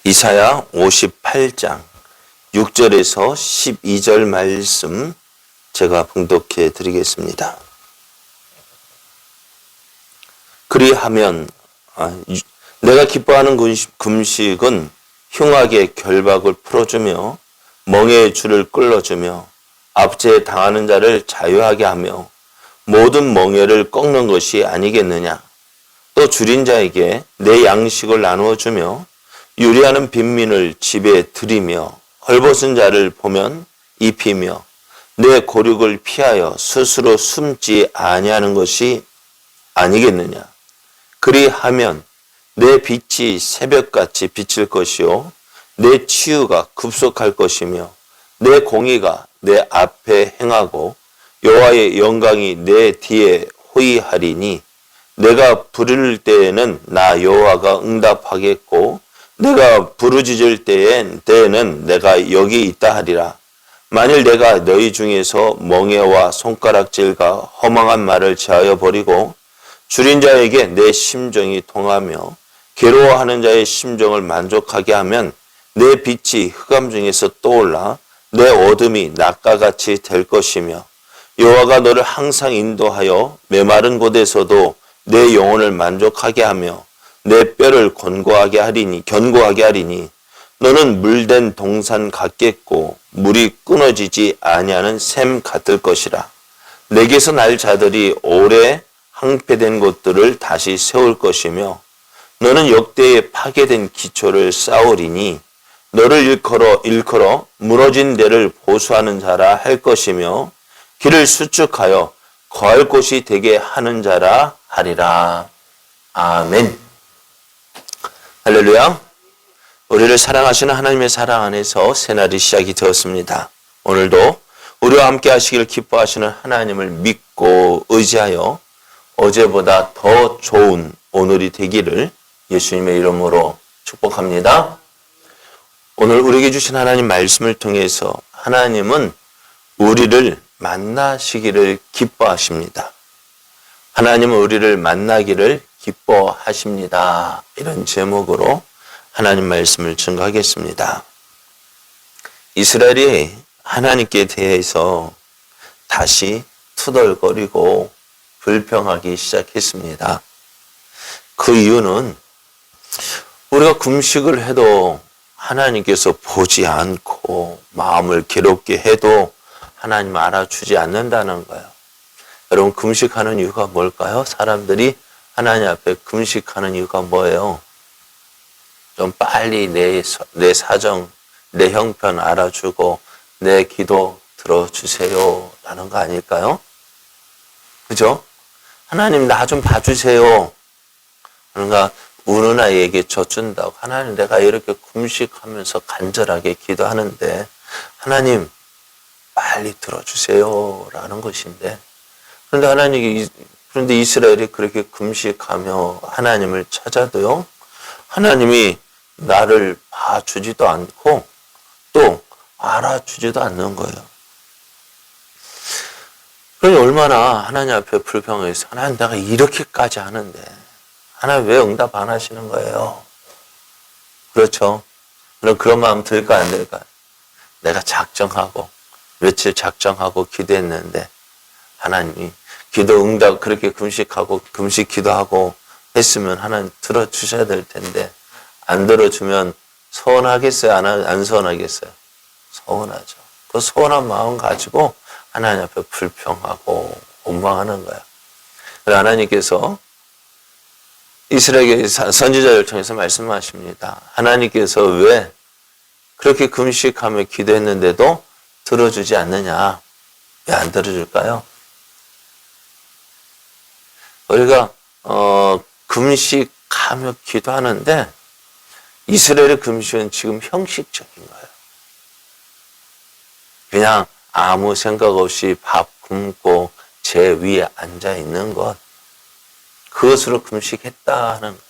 이사야 58장 6절에서 12절 말씀 제가 봉독해 드리겠습니다. 그리하면 내가 기뻐하는 금식은 흉악의 결박을 풀어주며 멍에의 줄을 끌어주며 압제에 당하는 자를 자유하게 하며 모든 멍에를 꺾는 것이 아니겠느냐. 또 줄인 자에게 내 양식을 나누어 주며 유리하는 빈민을 집에 들이며 헐벗은 자를 보면 입히며 내 고륙을 피하여 스스로 숨지 아니하는 것이 아니겠느냐. 그리하면 내 빛이 새벽같이 비칠 것이요 내 치유가 급속할 것이며 내 공의가 내 앞에 행하고 여호와의 영광이 내 뒤에 호위하리니 내가 부를 때에는 나 여호와가 응답하겠고 내가 부르짖을 때에는 내가 여기 있다 하리라. 만일 내가 너희 중에서 멍에와 손가락질과 허망한 말을 제하여 버리고 줄인 자에게 내 심정이 통하며 괴로워하는 자의 심정을 만족하게 하면 내 빛이 흑암 중에서 떠올라 내 어둠이 낮과 같이 될 것이며 여호와가 너를 항상 인도하여 메마른 곳에서도 내 영혼을 만족하게 하며 내 뼈를 견고하게 하리니 너는 물된 동산 같겠고 물이 끊어지지 아니하는 샘 같을 것이라. 내게서 날 자들이 오래 항폐된 곳들을 다시 세울 것이며 너는 역대에 파괴된 기초를 쌓으리니 너를 일컬어 무너진 데를 보수하는 자라 할 것이며 길을 수축하여 거할 곳이 되게 하는 자라 하리라. 아멘. 할렐루야. 우리를 사랑하시는 하나님의 사랑 안에서 새날이 시작이 되었습니다. 오늘도 우리와 함께 하시길 기뻐하시는 하나님을 믿고 의지하여 어제보다 더 좋은 오늘이 되기를 예수님의 이름으로 축복합니다. 오늘 우리에게 주신 하나님 말씀을 통해서 하나님은 우리를 만나시기를 기뻐하십니다. 하나님은 우리를 만나기를 기뻐하십니다. 이런 제목으로 하나님 말씀을 증거하겠습니다. 이스라엘이 하나님께 대해서 다시 투덜거리고 불평하기 시작했습니다. 그 이유는 우리가 금식을 해도 하나님께서 보지 않고 마음을 괴롭게 해도 하나님 알아주지 않는다는 거예요. 여러분, 금식하는 이유가 뭘까요? 사람들이 하나님 앞에 금식하는 이유가 뭐예요? 좀 빨리 내 사정, 내 형편 알아주고 내 기도 들어주세요 라는 거 아닐까요? 그죠? 하나님 나 좀 봐주세요. 그러니까 우는 아이에게 젖준다고. 하나님 내가 이렇게 금식하면서 간절하게 기도하는데 하나님 빨리 들어주세요 라는 것인데, 그런데 이스라엘이 그렇게 금식하며 하나님을 찾아도요, 하나님이 나를 봐주지도 않고 또 알아주지도 않는 거예요. 그러니 얼마나 하나님 앞에 불평해서 하나님 내가 이렇게까지 하는데 하나님 왜 응답 안 하시는 거예요? 그렇죠? 그럼 그런 마음 들까 안 들까요? 내가 며칠 작정하고 기도했는데 하나님이 기도 응답 그렇게 금식 기도하고 했으면 하나님 들어주셔야 될 텐데 안 들어주면 서운하겠어요? 안 서운하겠어요? 서운하죠. 그 서운한 마음 가지고 하나님 앞에 불평하고 원망하는 거야. 그래서 하나님께서 이스라엘 선지자를 통해서 말씀하십니다. 하나님께서 왜 그렇게 금식하며 기도했는데도 들어주지 않느냐? 왜 안 들어줄까요? 우리가 금식하며 기도하는데 이스라엘의 금식은 지금 형식적인 거예요. 그냥 아무 생각 없이 밥 굶고 제 위에 앉아 있는 것, 그것으로 금식했다 하는 거예요.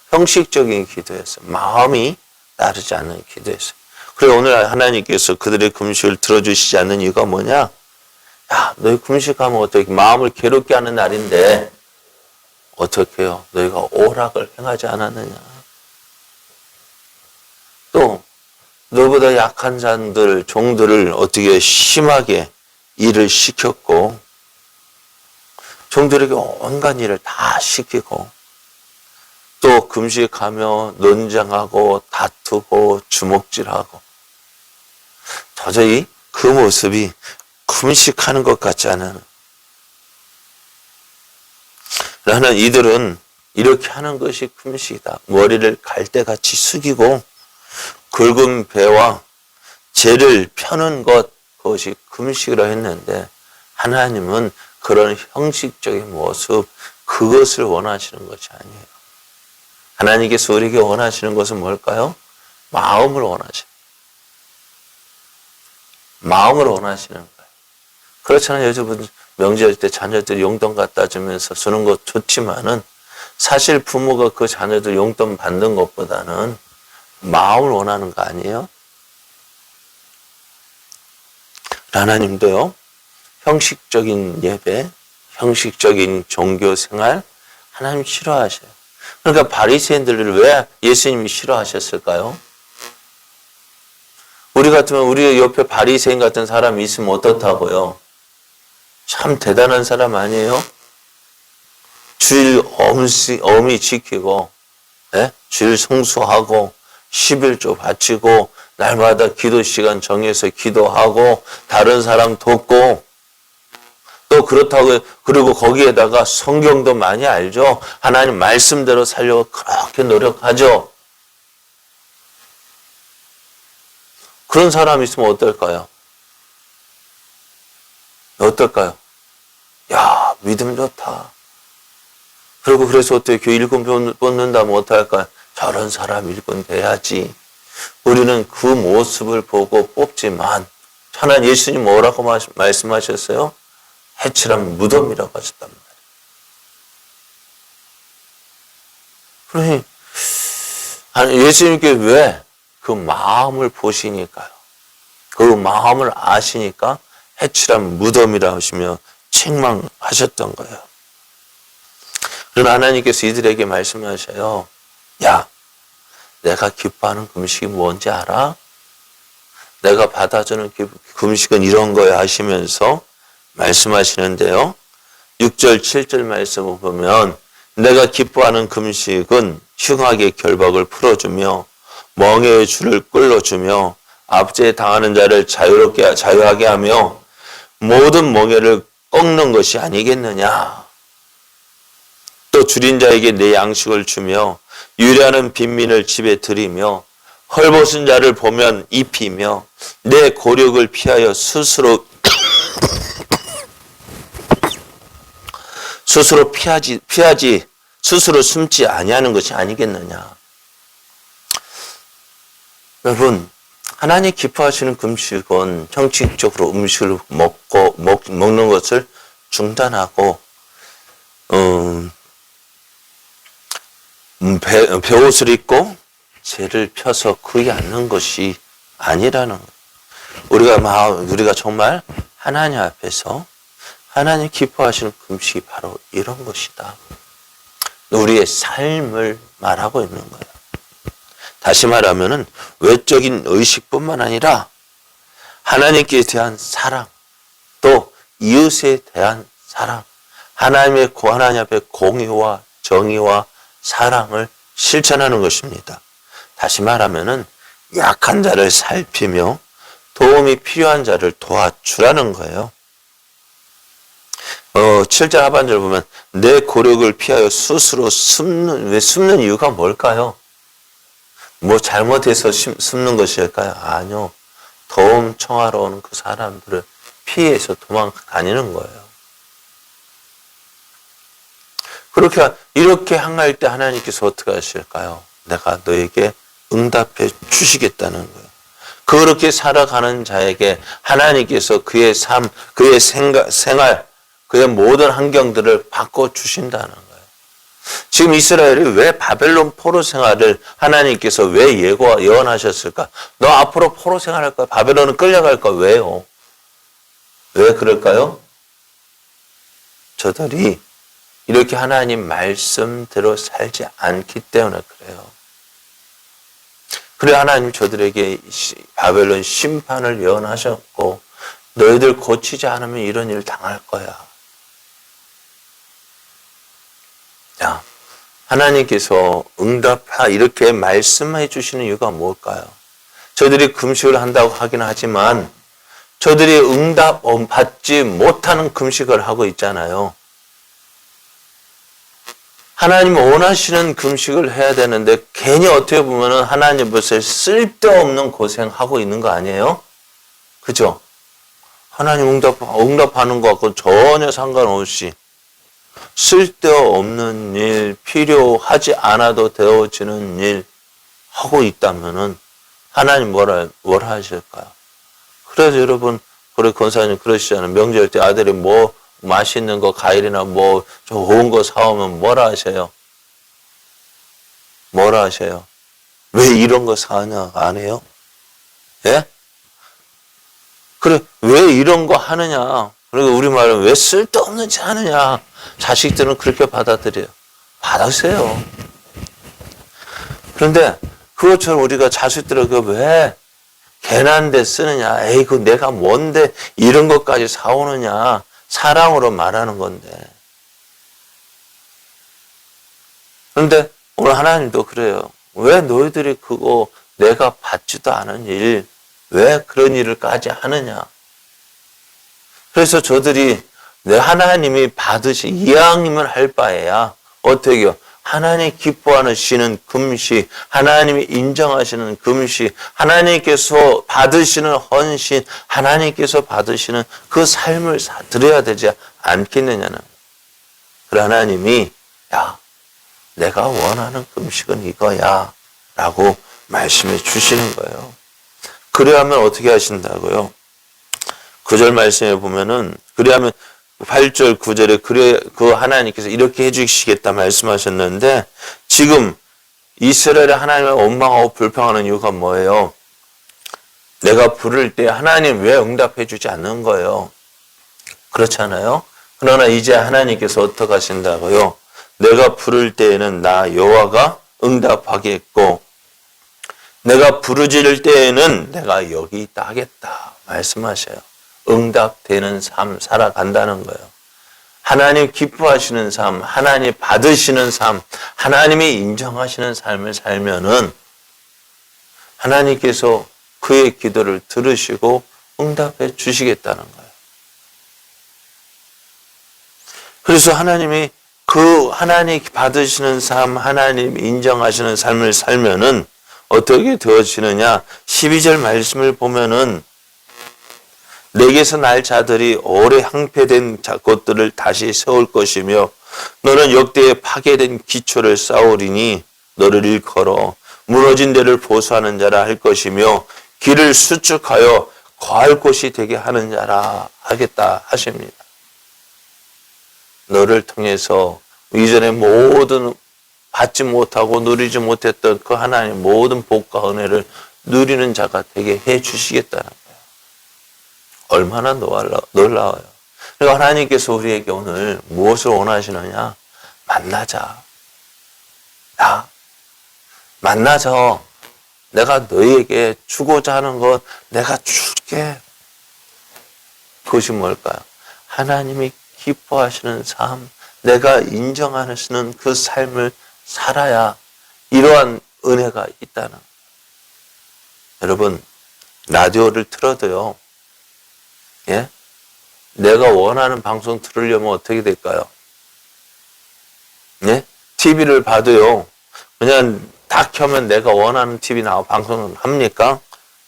형식적인 기도였어요. 마음이 따르지 않는 기도였어요. 그리고 오늘 하나님께서 그들의 금식을 들어주시지 않는 이유가 뭐냐? 야, 너희 금식하면 어떻게 마음을 괴롭게 하는 날인데 어떻게 해요? 너희가 오락을 행하지 않았느냐? 또 너보다 약한 자들, 종들을 어떻게 심하게 일을 시켰고 종들에게 온갖 일을 다 시키고 또 금식하며 논쟁하고 다투고 주먹질하고 도저히 그 모습이 금식하는 것 같지 않은. 나는 이들은 이렇게 하는 것이 금식이다. 머리를 갈대같이 숙이고 굵은 배와 재를 펴는 것, 그것이 금식이라 했는데 하나님은 그런 형식적인 모습, 그것을 원하시는 것이 아니에요. 하나님께서 우리에게 원하시는 것은 뭘까요? 마음을 원하시는 거예요. 마음을 원하시는 거예요. 그렇잖아요. 여러분 명절 때 자녀들 용돈 갖다 주면서 주는 것 좋지만은 사실 부모가 그 자녀들 용돈 받는 것보다는 마음을 원하는 거 아니에요? 하나님도요, 형식적인 예배, 형식적인 종교 생활, 하나님 싫어하셔요. 그러니까 바리새인들을 왜 예수님이 싫어하셨을까요? 우리 같으면 우리 옆에 바리새인 같은 사람이 있으면 어떻다고요? 참 대단한 사람 아니에요? 주일 엄히 지키고, 네? 주일 성수하고, 11조 바치고, 날마다 기도 시간 정해서 기도하고, 다른 사람 돕고, 또 그렇다고, 그리고 거기에다가 성경도 많이 알죠? 하나님 말씀대로 살려고 그렇게 노력하죠? 그런 사람이 있으면 어떨까요? 어떨까요? 야, 믿음 좋다. 그리고 그래서 어떻게 교회 일꾼 뽑는다면 어떡할까요? 저런 사람 일꾼 돼야지. 우리는 그 모습을 보고 뽑지만 하나님 예수님 뭐라고 말씀하셨어요? 해칠한 무덤이라고 하셨단 말이에요. 그러니 예수님께 왜? 그 마음을 보시니까요. 그 마음을 아시니까 해칠한 무덤이라 하시며 책망하셨던 거예요. 그러나 하나님께서 이들에게 말씀하셔요. 야, 내가 기뻐하는 금식이 뭔지 알아? 내가 받아주는 금식은 이런 거야 하시면서 말씀하시는데요. 6절, 7절 말씀을 보면 내가 기뻐하는 금식은 흉악의 결박을 풀어주며 멍에의 줄을 끌어주며 압제에 당하는 자를 자유하게 하며 모든 멍에를 꺾는 것이 아니겠느냐. 또 줄인 자에게 내 양식을 주며 유리하는 빈민을 집에 들이며 헐벗은 자를 보면 입히며 내 고력을 피하여 스스로 피하지 스스로 숨지 아니하는 것이 아니겠느냐. 여러분, 하나님 기뻐하시는 금식은 형식적으로 음식을 먹는 것을 중단하고 베옷을 입고 재를 펴서 그에 앉는 것이 아니라는 거예요. 우리가 정말 하나님 앞에서 하나님 기뻐하시는 금식이 바로 이런 것이다. 우리의 삶을 말하고 있는 거예요. 다시 말하면은 외적인 의식뿐만 아니라 하나님께 대한 사랑, 또 이웃에 대한 사랑, 하나님 앞에 공의와 정의와 사랑을 실천하는 것입니다. 다시 말하면은 약한 자를 살피며 도움이 필요한 자를 도와주라는 거예요. 7절 하반절 보면 내 고력을 피하여 스스로 숨는 이유가 뭘까요? 뭐 잘못해서 숨는 것일까요? 아니요. 도움 청하러 오는 그 사람들을 피해서 도망다니는 거예요. 이렇게 항할 때 하나님께서 어떻게 하실까요? 내가 너에게 응답해 주시겠다는 거예요. 그렇게 살아가는 자에게 하나님께서 그의 삶, 그의 생활, 그의 모든 환경들을 바꿔주신다는 거예요. 지금 이스라엘이 왜 바벨론 포로 생활을 하나님께서 왜 예언하셨을까? 너 앞으로 포로 생활할 거야. 바벨론은 끌려갈 거야. 왜요? 왜 그럴까요? 저들이 이렇게 하나님 말씀대로 살지 않기 때문에 그래요. 그래 하나님 저들에게 바벨론 심판을 예언하셨고 너희들 고치지 않으면 이런 일 당할 거야. 자, 하나님께서 응답하 이렇게 말씀해 주시는 이유가 뭘까요? 저들이 금식을 한다고 하긴 하지만 저들이 응답 받지 못하는 금식을 하고 있잖아요. 하나님 원하시는 금식을 해야 되는데 괜히 어떻게 보면 하나님 벌써 쓸데없는 고생하고 있는 거 아니에요? 그죠? 하나님 응답하는 것 같고 전혀 상관없이 쓸데없는 일, 필요하지 않아도 되어지는 일 하고 있다면은 하나님 뭐라 하실까요? 그래서 여러분, 우리 권사님 그러시잖아요. 명절 때 아들이 뭐 맛있는 거, 과일이나 뭐 좋은 거 사오면 뭐라 하세요? 뭐라 하세요? 왜 이런 거 사냐 안 해요? 예? 그래, 왜 이런 거 하느냐? 그리고 우리 말은 왜 쓸데없는 짓 하느냐? 자식들은 그렇게 받아들여요. 받으세요. 그런데 그것처럼 우리가 자식들에게 왜 괜한 데 쓰느냐? 에이, 그 내가 뭔데 이런 것까지 사오느냐? 사랑으로 말하는 건데. 그런데 오늘 하나님도 그래요. 왜 너희들이 그거 내가 받지도 않은 일, 왜 그런 일을까지 하느냐? 그래서 저들이 하나님이 받으신 이왕이면 할 바에야 어떻게요? 하나님 기뻐하시는 금식, 하나님이 인정하시는 금식, 하나님께서 받으시는 헌신, 하나님께서 받으시는 그 삶을 드려야 되지 않겠느냐는. 그래 하나님이 야, 내가 원하는 금식은 이거야 라고 말씀해 주시는 거예요. 그래야면 어떻게 하신다고요? 9절 말씀에 보면은 그래야면 8절 9절에 그래 그 하나님께서 이렇게 해주시겠다 말씀하셨는데 지금 이스라엘의 하나님을 원망하고 불평하는 이유가 뭐예요? 내가 부를 때 하나님 왜 응답해 주지 않는 거예요? 그렇잖아요. 그러나 이제 하나님께서 어떻게 하신다고요? 내가 부를 때에는 나 여호와가 응답하겠고 내가 부르짖을 때에는 내가 여기 있다 하겠다 말씀하셔요. 응답되는 삶 살아간다는 거예요. 하나님 기뻐하시는 삶, 하나님 받으시는 삶, 하나님이 인정하시는 삶을 살면은 하나님께서 그의 기도를 들으시고 응답해 주시겠다는 거예요. 그래서 하나님이 그 하나님 받으시는 삶, 하나님 인정하시는 삶을 살면은 어떻게 되어지느냐? 12절 말씀을 보면은 내게서 날 자들이 오래 항폐된 것들을 다시 세울 것이며 너는 역대에 파괴된 기초를 쌓으리니 너를 일컬어 무너진 데를 보수하는 자라 할 것이며 길을 수축하여 거할 곳이 되게 하는 자라 하겠다 하십니다. 너를 통해서 이전에 모든 받지 못하고 누리지 못했던 그 하나님의 모든 복과 은혜를 누리는 자가 되게 해 주시겠다는 거예요. 얼마나 놀라워요. 그러니까 하나님께서 우리에게 오늘 무엇을 원하시느냐? 만나자. 야, 만나자. 내가 너희에게 주고자 하는 것 내가 줄게. 그것이 뭘까요? 하나님이 기뻐하시는 삶, 내가 인정하시는 그 삶을 살아야 이러한 은혜가 있다는 거예요. 여러분, 라디오를 틀어도요. 예? 내가 원하는 방송 들으려면 어떻게 될까요? 예? TV를 봐도요. 그냥 다 켜면 내가 원하는 TV 방송을 합니까?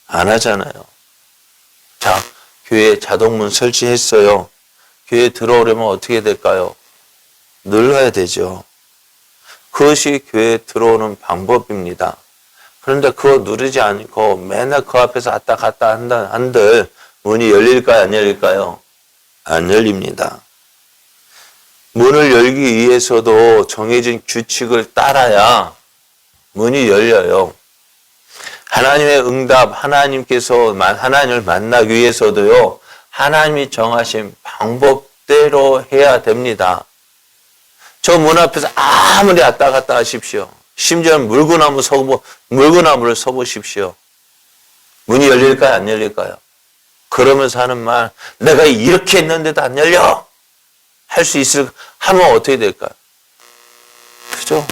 안 하잖아요. 자, 교회에 자동문 설치했어요. 교회에 들어오려면 어떻게 될까요? 눌러야 되죠. 그것이 교회에 들어오는 방법입니다. 그런데 그거 누르지 않고 맨날 그 앞에서 왔다 갔다 한들 문이 열릴까요? 안 열릴까요? 안 열립니다. 문을 열기 위해서도 정해진 규칙을 따라야 문이 열려요. 하나님의 응답, 하나님을 만나기 위해서도요, 하나님이 정하신 방법대로 해야 됩니다. 저 문 앞에서 아무리 왔다 갔다 하십시오. 심지어는 물구나무를 서보십시오. 문이 열릴까요? 안 열릴까요? 그러면서 하는 말, 내가 이렇게 했는데도 안 열려! 할 수 하면 어떻게 될까요? 그죠?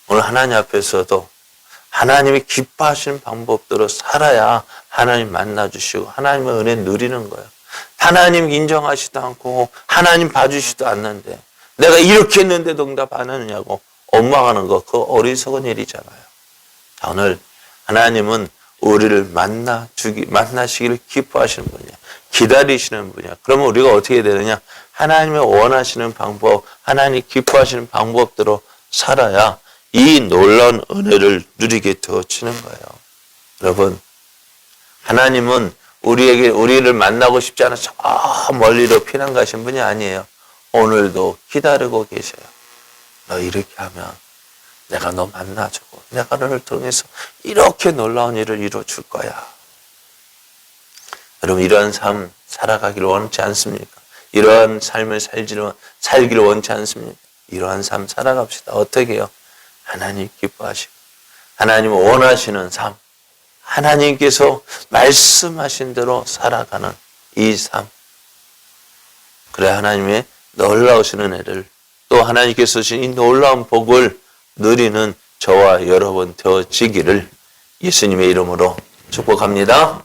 오늘 하나님 앞에서도 하나님이 기뻐하시는 방법대로 살아야 하나님 만나주시고 하나님의 은혜 누리는 거예요. 하나님 인정하시도 않고 하나님 봐주시도 않는데 내가 이렇게 했는데도 응답 안 하느냐고 원망하는 거, 그거 어리석은 일이잖아요. 오늘 하나님은 우리를 만나시기를 기뻐하시는 분이야. 기다리시는 분이야. 그러면 우리가 어떻게 되느냐? 하나님의 원하시는 방법, 하나님 기뻐하시는 방법대로 살아야 이 놀라운 은혜를 누리게 되어지는 거예요. 여러분, 하나님은 우리를 만나고 싶지 않아서 저 멀리로 피난 가신 분이 아니에요. 오늘도 기다리고 계셔요. 너 이렇게 하면 내가 너 만나주고 내가 너를 통해서 이렇게 놀라운 일을 이루어줄 거야. 여러분, 이러한 삶 살아가기를 원치 않습니까? 이러한 삶을 살기를 원치 않습니까? 이러한 삶 살아갑시다. 어떻게 해요? 하나님 기뻐하시고 하나님 원하시는 삶, 하나님께서 말씀하신 대로 살아가는 이 삶. 그래 하나님의 놀라우신 은혜를 또 하나님께서 주신 이 놀라운 복을 누리는 저와 여러분 되어지기를 예수님의 이름으로 축복합니다.